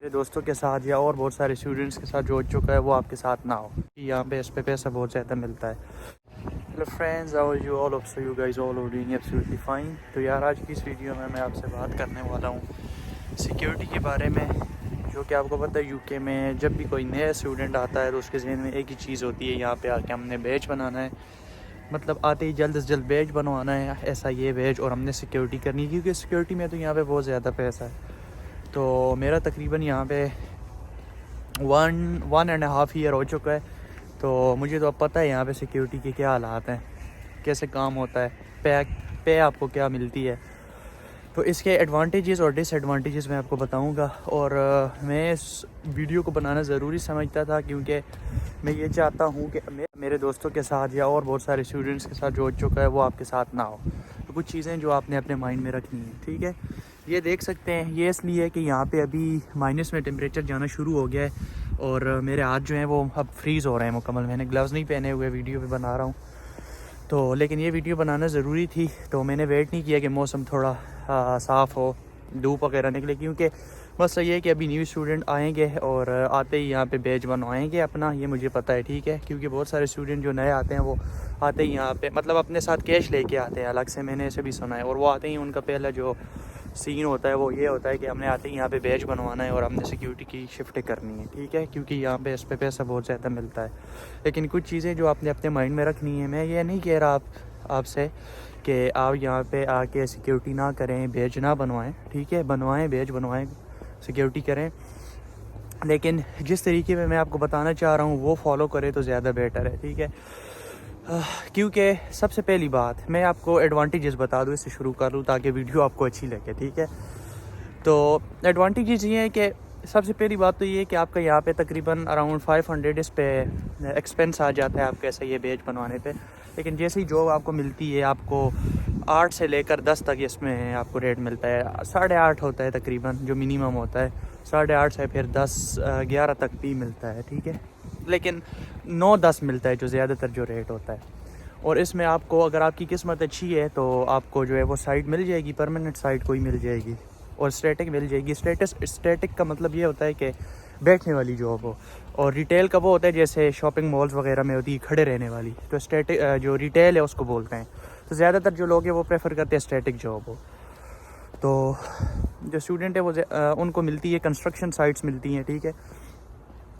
میرے دوستوں کے ساتھ یا اور بہت سارے اسٹوڈنٹس کے ساتھ جو ہو چکا ہے وہ آپ کے ساتھ نہ ہو. یہاں پہ اس پہ پیسہ بہت زیادہ ملتا ہے. Hello friends, how are you all? Hope so you guys all are doing absolutely fine. تو یار آج کی اس ویڈیو میں آپ سے بات کرنے والا ہوں سیکیورٹی کے بارے میں. جو کہ آپ کو پتہ ہے یو کے میں جب بھی کوئی نیا اسٹوڈنٹ آتا ہے تو اس کے ذہن میں ایک ہی چیز ہوتی ہے، یہاں پہ آ کے ہم نے بیچ بنانا ہے. مطلب آتے ہی جلد از جلد بیچ بنوانا ہے، ایسا یہ بیچ، اور ہم نے سیکیورٹی کرنی ہے کیونکہ سیکیورٹی میں تو یہاں پہ بہت زیادہ پیسہ ہے. تو میرا تقریباً یہاں پہ 1.5 ایئر ہو چکا ہے. تو مجھے تو اب پتہ ہے یہاں پہ سیکیورٹی کے کیا حالات ہیں، کیسے کام ہوتا ہے، پے آپ کو کیا ملتی ہے. تو اس کے ایڈوانٹیجز اور ڈس ایڈوانٹیجز میں آپ کو بتاؤں گا. اور میں اس ویڈیو کو بنانا ضروری سمجھتا تھا کیونکہ میں یہ چاہتا ہوں کہ میرے دوستوں کے ساتھ یا اور بہت سارے اسٹوڈنٹس کے ساتھ جو ہو چکا ہے وہ آپ کے ساتھ نہ ہو. تو کچھ چیزیں جو آپ نے اپنے مائنڈ میں رکھنی ہیں، ٹھیک ہے. یہ دیکھ سکتے ہیں، یہ اس لیے کہ یہاں پہ ابھی مائنس میں ٹیمپریچر جانا شروع ہو گیا ہے اور میرے ہاتھ جو ہیں وہ اب فریز ہو رہے ہیں مکمل. میں نے گلوز نہیں پہنے ہوئے ویڈیو پہ بنا رہا ہوں تو، لیکن یہ ویڈیو بنانا ضروری تھی. تو میں نے ویٹ نہیں کیا کہ موسم تھوڑا صاف ہو، دھوپ وغیرہ نکلے، کیونکہ بس یہ ہے کہ ابھی نیو اسٹوڈنٹ آئیں گے اور آتے ہی یہاں پہ بیچ بنوائیں گے اپنا. یہ مجھے پتہ ہے، ٹھیک ہے، کیونکہ بہت سارے اسٹوڈنٹ جو نئے آتے ہیں وہ آتے ہی یہاں پہ مطلب اپنے ساتھ کیش لے کے آتے ہیں الگ سے. میں نے اسے بھی سنا ہے. اور وہ آتے ہی ان کا پہلا جو سین ہوتا ہے وہ یہ ہوتا ہے کہ ہم نے آتے ہی یہاں پہ بیچ بنوانا ہے اور ہم نے سیکیورٹی کی شفٹ کرنی ہے، ٹھیک ہے، کیونکہ یہاں پہ اس پہ پیسہ بہت زیادہ ملتا ہے. لیکن کچھ چیزیں جو آپ نے اپنے مائنڈ میں رکھنی ہے، میں یہ نہیں کہہ رہا آپ سے کہ آپ یہاں پہ آ کے سیکیورٹی نہ کریں، بیچ نہ بنوائیں، ٹھیک ہے، بنوائیں، بیچ بنوائیں، سیکیورٹی کریں. لیکن جس طریقے میں آپ کو بتانا چاہ رہا ہوں وہ فالو کرے تو زیادہ بیٹر ہے، ٹھیک ہے. کیونکہ سب سے پہلی بات میں آپ کو ایڈوانٹیجز بتا دوں، اس سے شروع کر لوں تاکہ ویڈیو آپ کو اچھی لگے، ٹھیک ہے. تو ایڈوانٹیجز یہ ہیں کہ سب سے پہلی بات تو یہ ہے کہ آپ کا یہاں پہ تقریباً اراؤنڈ 500 اس پہ ایکسپینس آ جاتا ہے آپ کیسے یہ بیچ بنوانے پہ. لیکن جیسی جاب آپ کو ملتی ہے، آپ کو 8 سے لے کر 10 تک اس میں آپ کو ریٹ ملتا ہے. 8.5 ہوتا ہے تقریباً جو منیمم ہوتا ہے، 8.5 سے پھر 10 11 تک بھی ملتا ہے، ٹھیک ہے. لیکن 9-10 ملتا ہے جو زیادہ تر جو ریٹ ہوتا ہے. اور اس میں آپ کو اگر آپ کی قسمت اچھی ہے تو آپ کو جو ہے وہ سائٹ مل جائے گی، پرماننٹ سائٹ کوئی مل جائے گی، اور اسٹیٹک مل جائے گی. اسٹیٹک کا مطلب یہ ہوتا ہے کہ بیٹھنے والی جاب ہو، اور ریٹیل کا وہ ہوتا ہے جیسے شاپنگ مالز وغیرہ میں ہوتی ہے کھڑے رہنے والی. تو اسٹیٹک جو ریٹیل ہے اس کو بولتے ہیں. تو زیادہ تر جو لوگ ہیں وہ پریفر کرتے ہیں اسٹیٹک جاب ہو. تو جو اسٹوڈنٹ ہے وہ ان کو ملتی ہے کنسٹرکشن سائٹس ملتی ہیں، ٹھیک ہے،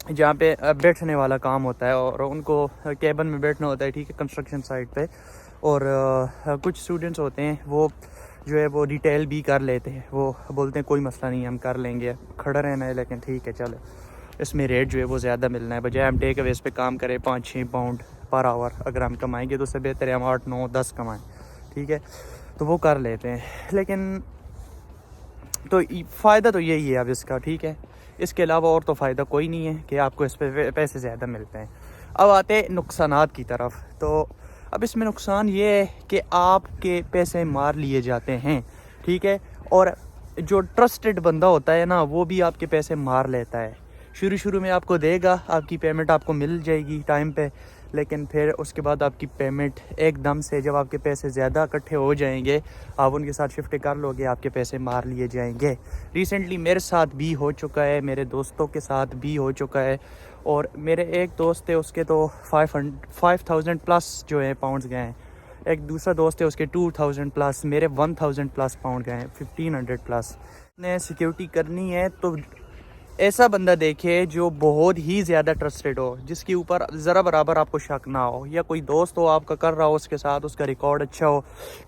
جہاں پہ بیٹھنے والا کام ہوتا ہے اور ان کو کیبن میں بیٹھنا ہوتا ہے، ٹھیک ہے، کنسٹرکشن سائٹ پہ. اور کچھ اسٹوڈنٹس ہوتے ہیں وہ جو ہے وہ ریٹیل بھی کر لیتے ہیں، وہ بولتے ہیں کوئی مسئلہ نہیں، ہم کر لیں گے، کھڑا رہنا ہے لیکن ٹھیک ہے چلو، اس میں ریٹ جو ہے وہ زیادہ ملنا ہے، بجائے ہم ٹیک اویز پہ کام کریں 5-6 پاؤنڈ پر آور اگر ہم کمائیں گے تو اس سے بہتر ہے ہم 8-9-10 کمائیں، ٹھیک ہے. تو وہ کر لیتے ہیں. لیکن تو فائدہ تو یہی ہے اب اس کا، ٹھیک ہے. اس کے علاوہ اور تو فائدہ کوئی نہیں ہے کہ آپ کو اس پہ پیسے زیادہ ملتے ہیں. اب آتے ہیں نقصانات کی طرف. تو اب اس میں نقصان یہ ہے کہ آپ کے پیسے مار لیے جاتے ہیں، ٹھیک ہے. اور جو ٹرسٹڈ بندہ ہوتا ہے نا وہ بھی آپ کے پیسے مار لیتا ہے. شروع میں آپ کو دے گا، آپ کی پیمنٹ آپ کو مل جائے گی ٹائم پہ، لیکن پھر اس کے بعد آپ کی پیمنٹ ایک دم سے جب آپ کے پیسے زیادہ اکٹھے ہو جائیں گے، آپ ان کے ساتھ شفٹ کر لو گے، آپ کے پیسے مار لیے جائیں گے. ریسنٹلی میرے ساتھ بھی ہو چکا ہے، میرے دوستوں کے ساتھ بھی ہو چکا ہے. اور میرے ایک دوست ہے اس کے تو 5,000 پلس جو ہے پاؤنڈز گئے ہیں. ایک دوسرا دوست ہے اس کے 2,000 پلس، میرے 1,000 پلس پاؤنڈ گئے ہیں، 1,500 پلس. نے سیکیورٹی کرنی ہے تو ایسا بندہ دیکھے جو بہت ہی زیادہ ٹرسٹڈ ہو، جس کے اوپر ذرا برابر آپ کو شک نہ ہو، یا کوئی دوست ہو آپ کا کر رہا ہو اس کے ساتھ، اس کا ریکارڈ اچھا ہو،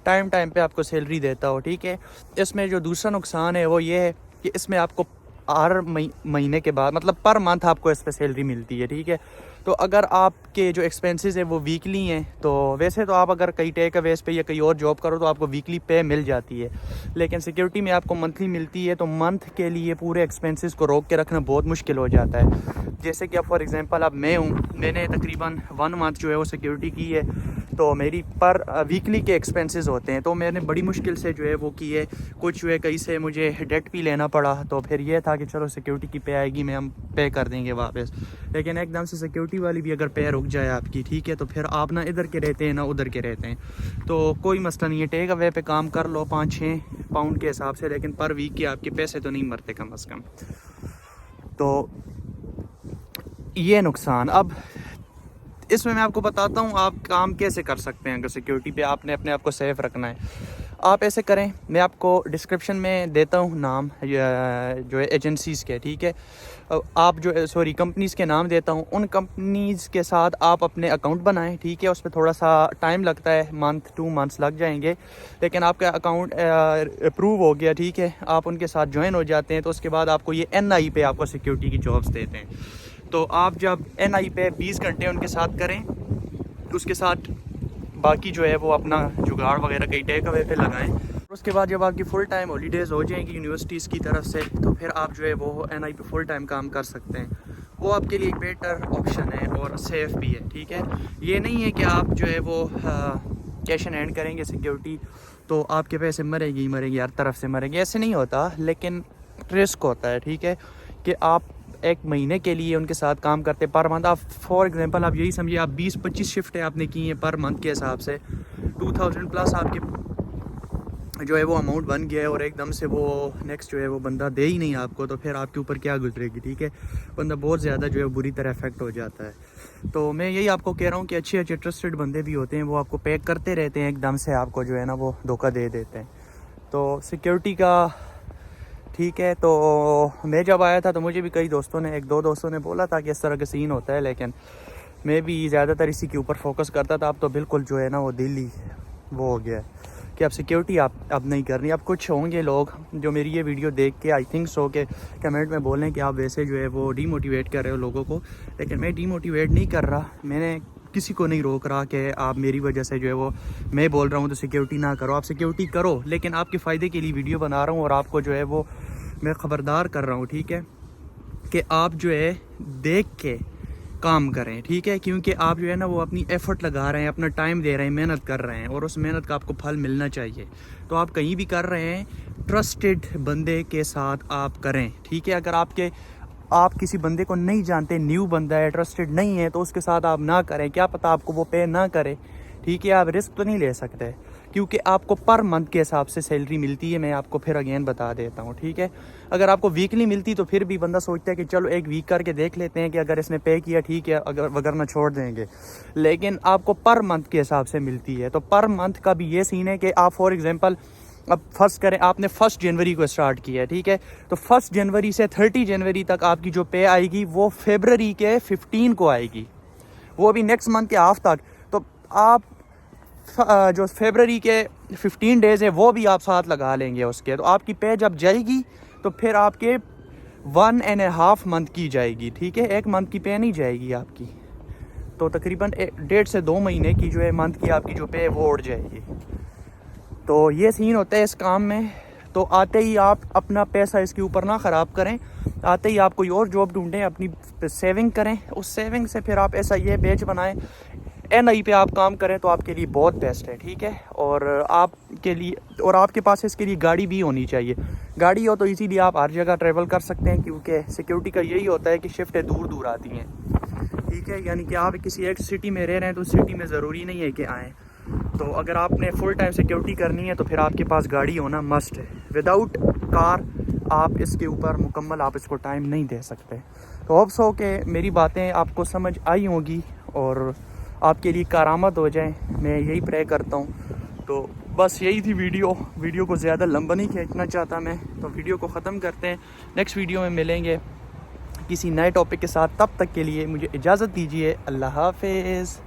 ٹائم پہ آپ کو سیلری دیتا ہو، ٹھیک ہے. اس میں جو دوسرا نقصان ہے وہ یہ ہے کہ اس میں آپ کو ہر مہینے کے بعد مطلب پر منتھ آپ کو اس پہ سیلری ملتی ہے، ٹھیک ہے. تو اگر آپ کے جو ایکسپینسز ہیں وہ ویکلی ہیں تو ویسے تو آپ اگر کئی ٹیک اویز پہ یا کئی اور جاب کرو تو آپ کو ویکلی پے مل جاتی ہے، لیکن سیکیورٹی میں آپ کو منتھلی ملتی ہے. تو منتھ کے لیے پورے ایکسپینسز کو روک کے رکھنا بہت مشکل ہو جاتا ہے. جیسے کہ اب فار ایگزامپل اب میں نے تقریباً 1 منتھ جو ہے وہ سیکیورٹی کی ہے، تو میری پر ویکلی کے ایکسپینسز ہوتے ہیں. تو میں نے بڑی مشکل سے جو ہے وہ کی ہے. کچھ جو ہے کہیں سے مجھے ڈیٹ بھی لینا پڑا، تو پھر یہ تھا کہ چلو سیکیورٹی کی پے آئے گی، ہم پے کر دیں گے واپس. لیکن ایک دم سے سیکیورٹی والی بھی اگر پے رک جائے آپ کی، ٹھیک ہے، تو پھر آپ نہ ادھر کے رہتے ہیں نہ ادھر کے رہتے ہیں. تو کوئی مسئلہ نہیں ہے، ٹیک اوے پہ کام کر لو 5-6 پاؤنڈ کے حساب سے، لیکن پر ویک کے آپ کے پیسے تو نہیں مرتے کم از کم. تو یہ نقصان. اب اس میں آپ کو بتاتا ہوں آپ کام کیسے کر سکتے ہیں. اگر سیکیورٹی پہ آپ نے اپنے آپ کو سیف رکھنا ہے, آپ ایسے کریں, میں آپ کو ڈسکرپشن میں دیتا ہوں نام جو ہے ایجنسیز کے, ٹھیک ہے, آپ جو کمپنیز کے نام دیتا ہوں. ان کمپنیز کے ساتھ آپ اپنے اکاؤنٹ بنائیں, ٹھیک ہے. اس پہ تھوڑا سا ٹائم لگتا ہے, منتھ 2 months لگ جائیں گے, لیکن آپ کا اکاؤنٹ اپروو ہو گیا, ٹھیک ہے, آپ ان کے ساتھ جوائن ہو جاتے ہیں. تو اس کے بعد آپ کو یہ NI پہ آپ کو سیکیورٹی کی جابس دیتے ہیں. تو آپ جب NI پہ 20 گھنٹے ان کے ساتھ کریں, اس کے ساتھ باقی جو ہے وہ اپنا جگاڑ وغیرہ کئی ٹیک اوے پہ لگائیں. اس کے بعد جب آپ کی فل ٹائم ہالیڈیز ہو جائیں گی یونیورسٹیز کی طرف سے, تو پھر آپ جو ہے وہ NI پہ فل ٹائم کام کر سکتے ہیں. وہ آپ کے لیے ایک بیٹر آپشن ہے اور سیف بھی ہے, ٹھیک ہے. یہ نہیں ہے کہ آپ جو ہے وہ کیش ان ہینڈ کریں گے سیکیورٹی تو آپ کے پیسے مرے گی ہر طرف سے مرے گی, ایسے نہیں ہوتا. لیکن رسک ہوتا ہے, ٹھیک ہے, کہ آپ ایک مہینے کے لیے ان کے ساتھ کام کرتے پر منتھ. آپ فار ایگزامپل آپ یہی سمجھیے آپ 20-25 شفٹیں آپ نے کی ہیں پر منتھ کے حساب سے, 2000 پلس آپ کے جو ہے وہ اماؤنٹ بن گیا ہے, اور ایک دم سے وہ نیکسٹ جو ہے وہ بندہ دے ہی نہیں آپ کو, تو پھر آپ کے اوپر کیا گزرے گی, ٹھیک ہے. بندہ بہت زیادہ جو ہے بری طرح افیکٹ ہو جاتا ہے. تو میں یہی آپ کو کہہ رہا ہوں کہ اچھے ٹرسٹڈ بندے بھی ہوتے ہیں, وہ آپ کو پیک کرتے رہتے ہیں, ایک دم سے آپ کو جو ہے نا وہ دھوکہ دے دیتے ہیں. تو سیکیورٹی کا ٹھیک ہے. تو میں جب آیا تھا تو مجھے بھی کئی دوستوں نے 1-2 دوستوں نے بولا تھا کہ اس طرح کا سین ہوتا ہے, لیکن میں بھی زیادہ تر اسی کے اوپر فوکس کرتا تھا. اب تو بالکل جو ہے نا وہ دل ہی وہ ہو گیا ہے کہ اب سیکیورٹی اب نہیں کرنی. اب کچھ ہوں گے لوگ جو میری یہ ویڈیو دیکھ کے آئی تھنک سو کہ کمنٹ میں بولیں کہ آپ ویسے جو ہے وہ ڈی موٹیویٹ کر رہے ہو لوگوں کو, لیکن میں ڈی موٹیویٹ نہیں کر رہا. میں نے کسی کو نہیں روک رہا کہ آپ میری وجہ سے جو ہے وہ میں بول رہا ہوں تو سیکیورٹی نہ کرو. آپ سیکیورٹی کرو, لیکن آپ کے فائدے کے لیے ویڈیو بنا رہا ہوں, اور آپ کو جو ہے وہ میں خبردار کر رہا ہوں, ٹھیک ہے, کہ آپ جو ہے دیکھ کے کام کریں, ٹھیک ہے. کیونکہ آپ جو ہے نا وہ اپنی ایفرٹ لگا رہے ہیں, اپنا ٹائم دے رہے ہیں, محنت کر رہے ہیں, اور اس محنت کا آپ کو پھل ملنا چاہیے. تو آپ کہیں بھی کر رہے ہیں ٹرسٹڈ بندے کے ساتھ آپ کریں, ٹھیک ہے. اگر آپ کسی بندے کو نہیں جانتے, نیو بندہ ہے, ٹرسٹڈ نہیں ہے, تو اس کے ساتھ آپ نہ کریں. کیا پتہ آپ کو وہ پے نہ کرے, ٹھیک ہے. آپ رسک تو نہیں لے سکتے, کیونکہ آپ کو پر منتھ کے حساب سے سیلری ملتی ہے. میں آپ کو پھر اگین بتا دیتا ہوں, ٹھیک ہے. اگر آپ کو ویکلی ملتی تو پھر بھی بندہ سوچتا ہے کہ چلو ایک ویک کر کے دیکھ لیتے ہیں کہ اگر اس نے پے کیا ٹھیک ہے, اگر وگرنہ چھوڑ دیں گے. لیکن آپ کو پر منتھ کے حساب سے ملتی ہے. تو پر منتھ کا بھی یہ سین ہے کہ آپ فار ایگزامپل اب فرض کریں آپ نے 1 جنوری کو اسٹارٹ کیا ہے, ٹھیک ہے. تو 1 جنوری سے 30 جنوری تک آپ کی جو پے آئے گی وہ فیبرری کے 15 کو آئے گی, وہ بھی نیکسٹ منتھ کے ہاف تک. تو آپ جو فیبرری کے 15 ڈیز ہے وہ بھی آپ ساتھ لگا لیں گے اس کے, تو آپ کی پے جب جائے گی تو پھر آپ کے 1.5 منتھ کی جائے گی, ٹھیک ہے. 1 منتھ کی پے نہیں جائے گی آپ کی, تو تقریباً 1.5 سے 2 مہینے کی جو ہے منتھ کی آپ کی جو پے وہ اڑ جائے گی. تو یہ سین ہوتا ہے اس کام میں. تو آتے ہی آپ اپنا پیسہ اس کے اوپر نہ خراب کریں, آتے ہی آپ کوئی اور جاب ڈھونڈیں, اپنی سیونگ کریں, اس سیونگ سے پھر آپ ایسا یہ بیچ بنائیں, NI پہ آپ کام کریں تو آپ کے لیے بہت بیسٹ ہے, ٹھیک ہے. اور آپ کے لیے, اور آپ کے پاس اس کے لیے گاڑی بھی ہونی چاہیے. گاڑی ہو تو ایزیلی آپ ہر جگہ ٹریول کر سکتے ہیں, کیونکہ سیکیورٹی کا یہی ہوتا ہے کہ شفٹیں دور دور آتی ہیں, ٹھیک ہے. یعنی کہ آپ کسی ایک سٹی میں رہ رہے ہیں تو اس سٹی میں ضروری نہیں ہے کہ آئیں. تو اگر آپ نے فل ٹائم سیکیورٹی کرنی ہے تو پھر آپ کے پاس گاڑی ہونا مسٹ ہے. وداؤٹ کار آپ اس کے اوپر مکمل آپ اس کو ٹائم نہیں دے سکتے. تو ہوپس ہو کہ میری باتیں آپ کو سمجھ آئی ہوں گی اور آپ کے لیے کارآمد ہو جائیں, میں یہی پرے کرتا ہوں. تو بس یہی تھی ویڈیو کو زیادہ لمبا نہیں کھینچنا چاہتا میں, تو ویڈیو کو ختم کرتے ہیں. نیکسٹ ویڈیو میں ملیں گے کسی نئے ٹاپک کے ساتھ, تب تک کے لیے مجھے اجازت دیجیے. اللہ حافظ.